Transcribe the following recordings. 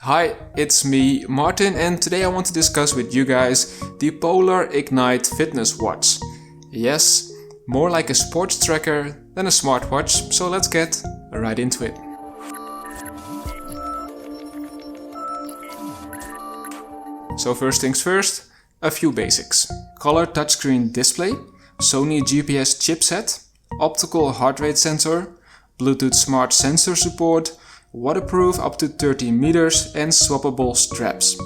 Hi, it's me, Martin, and today I want to discuss with you guys the Polar Ignite fitness watch. Yes, more like a sports tracker than a smartwatch, so let's get right into it. So first things first, a few basics. Color touchscreen display, Sony GPS chipset, optical heart rate sensor, Bluetooth smart sensor support, waterproof up to 30 meters and swappable straps.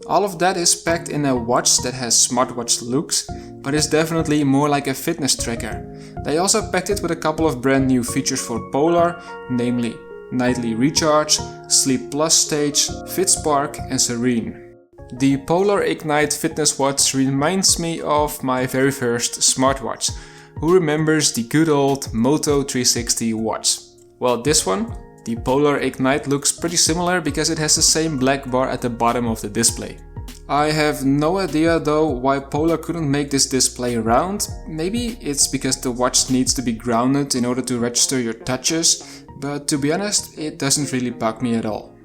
All of that is packed in a watch that has smartwatch looks, but is definitely more like a fitness tracker. They also packed it with a couple of brand new features for Polar, namely nightly recharge, sleep plus stage, FitSpark and Serene. The Polar Ignite fitness watch reminds me of my very first smartwatch. Who remembers the good old Moto 360 watch? Well, this one, the Polar Ignite, looks pretty similar because it has the same black bar at the bottom of the display. I have no idea though why Polar couldn't make this display round. Maybe it's because the watch needs to be grounded in order to register your touches, but to be honest, it doesn't really bug me at all.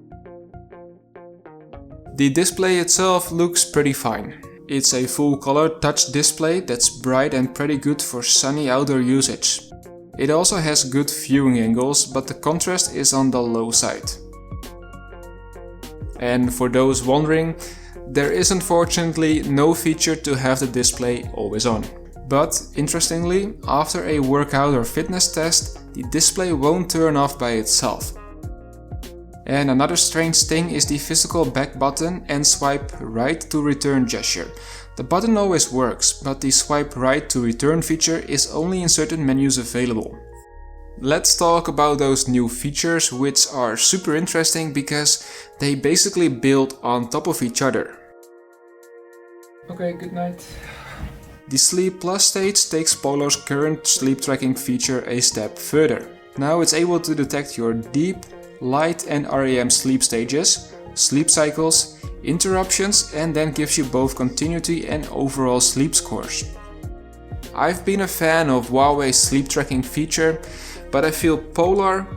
The display itself looks pretty fine. It's a full color touch display that's bright and pretty good for sunny outdoor usage. It also has good viewing angles, but the contrast is on the low side. And for those wondering, there is unfortunately no feature to have the display always on. But interestingly, after a workout or fitness test, the display won't turn off by itself. And another strange thing is the physical back button and swipe right to return gesture. The button always works, but the swipe right to return feature is only in certain menus available. Let's talk about those new features, which are super interesting because they basically build on top of each other. Okay, good night. The Sleep Plus stage takes Polar's current sleep tracking feature a step further. Now it's able to detect your deep, light and REM sleep stages, sleep cycles, interruptions, and then gives you both continuity and overall sleep scores. I've been a fan of Huawei's sleep tracking feature, but I feel Polar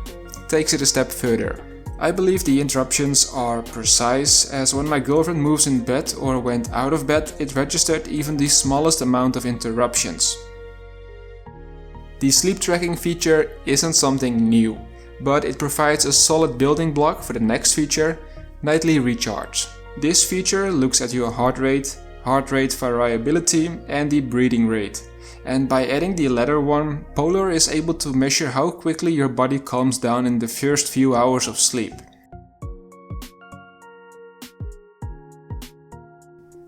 takes it a step further. I believe the interruptions are precise, as when my girlfriend moves in bed or went out of bed, it registered even the smallest amount of interruptions. The sleep tracking feature isn't something new, but it provides a solid building block for the next feature, nightly recharge. This feature looks at your heart rate variability and the breathing rate. And by adding the latter one, Polar is able to measure how quickly your body calms down in the first few hours of sleep.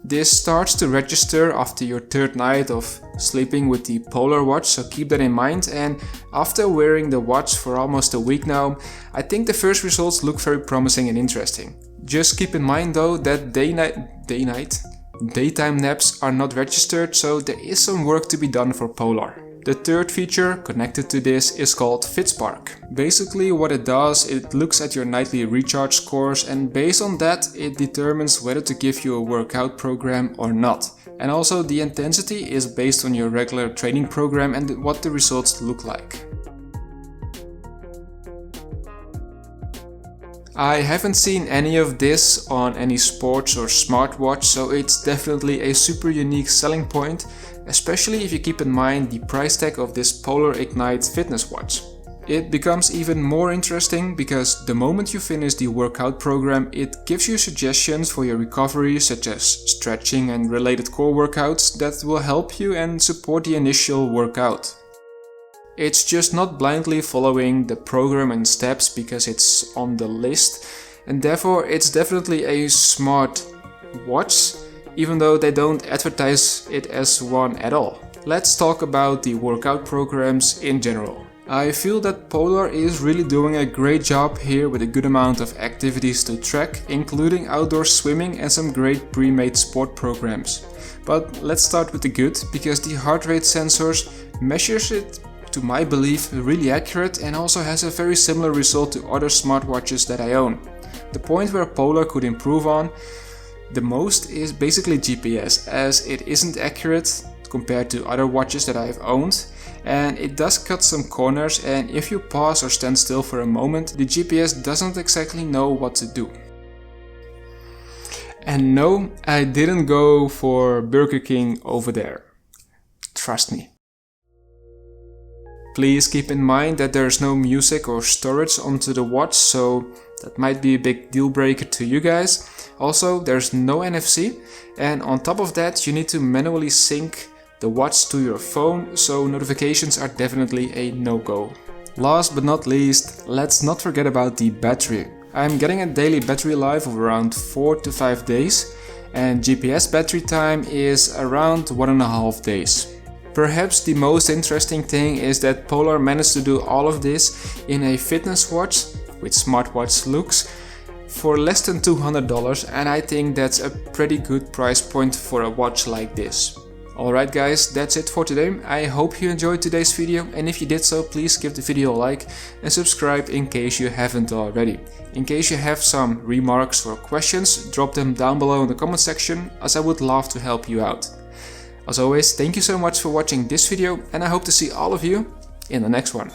This starts to register after your third night of sleeping with the Polar watch, so keep that in mind. And after wearing the watch for almost a week now, I think the first results look very promising and interesting. Just keep in mind though that daytime naps are not registered, so there is some work to be done for Polar. The third feature connected to this is called FitSpark. Basically what it does, it looks at your nightly recharge scores, and based on that it determines whether to give you a workout program or not. And also the intensity is based on your regular training program and what the results look like. I haven't seen any of this on any sports or smartwatch, so it's definitely a super unique selling point, especially if you keep in mind the price tag of this Polar Ignite fitness watch. It becomes even more interesting because the moment you finish the workout program, it gives you suggestions for your recovery, such as stretching and related core workouts that will help you and support the initial workout. It's just not blindly following the program and steps because it's on the list, and therefore it's definitely a smart watch, even though they don't advertise it as one at all. Let's talk about the workout programs in general. I feel that Polar is really doing a great job here with a good amount of activities to track, including outdoor swimming and some great pre-made sport programs. But let's start with the good, because the heart rate sensors measures it, to my belief, really accurate, and also has a very similar result to other smartwatches that I own. The point where Polar could improve on the most is basically GPS, as it isn't accurate compared to other watches that I've owned, and it does cut some corners, and if you pause or stand still for a moment, the GPS doesn't exactly know what to do. And no, I didn't go for Burger King over there. Trust me. Please keep in mind that there's no music or storage onto the watch, so that might be a big deal breaker to you guys. Also, there's no NFC, and on top of that you need to manually sync the watch to your phone, so notifications are definitely a no-go. Last but not least, let's not forget about the battery. I'm getting a daily battery life of around 4 to 5 days, and GPS battery time is around 1.5 days. Perhaps the most interesting thing is that Polar managed to do all of this in a fitness watch with smartwatch looks for less than $200, and I think that's a pretty good price point for a watch like this. Alright guys, that's it for today. I hope you enjoyed today's video, and if you did so, please give the video a like and subscribe in case you haven't already. In case you have some remarks or questions, drop them down below in the comment section, as I would love to help you out. As always, thank you so much for watching this video, and I hope to see all of you in the next one.